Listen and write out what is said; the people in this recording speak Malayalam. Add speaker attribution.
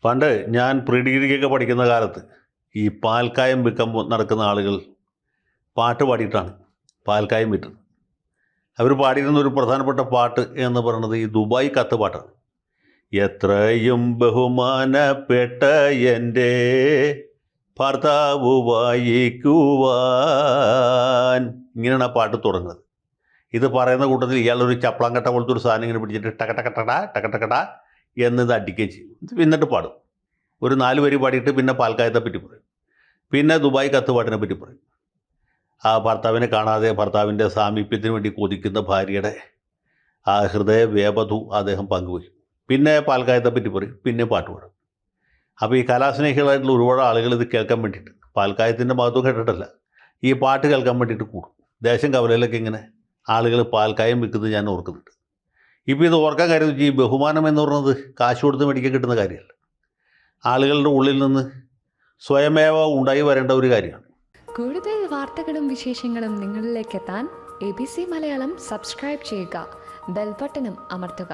Speaker 1: പണ്ട് ഞാൻ പ്രീ ഡിഗ്രിക്കൊക്കെ പഠിക്കുന്ന കാലത്ത് ഈ പാൽക്കായം വിൽക്കാൻ നടക്കുന്ന ആളുകൾ പാട്ട് പാടിയിട്ടാണ് പാൽക്കായം വിറ്റത്. അവർ പാടിയിരുന്ന ഒരു പ്രധാനപ്പെട്ട പാട്ട് എന്ന് പറയുന്നത് ഈ ദുബായ് കത്ത് പാട്ടാണ്. എത്രയും ബഹുമാനപ്പെട്ട എൻ്റെ ഭർത്താവ് വായിക്കുവാൻ, ഇങ്ങനെയാണ് ആ പാട്ട് തുടങ്ങുന്നത്. ഇത് പറയുന്ന കൂട്ടത്തിൽ ഇയാളൊരു ചപ്പളാങ്കട്ട പോലത്തെ ഒരു സാധനം ഇങ്ങനെ പിടിച്ചിട്ട് ടക്കട്ടക്കട്ടട ടക്കട്ടക്കട എന്നിത് അടിക്കുകയും ചെയ്യും. എന്നിട്ട് പാടും. ഒരു 4 വരി പാടിയിട്ട് പിന്നെ പാൽക്കായത്തെ പറ്റി പറയും, പിന്നെ ദുബായ് കത്ത് പാട്ടിനെ പറ്റി പറയും. ആ ഭർത്താവിനെ കാണാതെ ഭർത്താവിൻ്റെ സാമീപ്യത്തിന് വേണ്ടി കൊതിക്കുന്ന ഭാര്യയുടെ ആ ഹൃദയ വേപതു അദ്ദേഹം പങ്കുവയ്ക്കും. പിന്നെ പാൽക്കായത്തെ പറ്റി പറയും, പിന്നെ പാട്ട് പാടും. അപ്പോൾ ഈ കലാസ്നേഹികളായിട്ടുള്ള ഒരുപാട് ആളുകൾ ഇത് കേൾക്കാൻ വേണ്ടിയിട്ട്, പാൽക്കായത്തിൻ്റെ മഹത്വം കേട്ടിട്ടല്ല, ഈ പാട്ട് കേൾക്കാൻ വേണ്ടിയിട്ട് കൂടും. ദേശം കവലയിലൊക്കെ ഇങ്ങനെ ആളുകൾ പാൽക്കായം വിൽക്കുന്നത് ഞാൻ ഓർക്കുന്നുണ്ട്. ഇപ്പോൾ ഇത് ഓർക്കാൻ കാര്യം ഈ ബഹുമാനം എന്ന് പറയുന്നത് കാശ് കൊടുത്ത് മേടിക്കാൻ കിട്ടുന്ന കാര്യമല്ല, ആളുകളുടെ ഉള്ളിൽ നിന്ന് സ്വയമേവ ഉണ്ടായി വരേണ്ട ഒരു കാര്യമാണ്.
Speaker 2: കൂടുതൽ വാർത്തകളും വിശേഷങ്ങളും നിങ്ങളിലേക്ക് എത്താൻ ABC മലയാളം സബ്സ്ക്രൈബ് ചെയ്യുക, ബെൽ ബട്ടണും അമർത്തുക.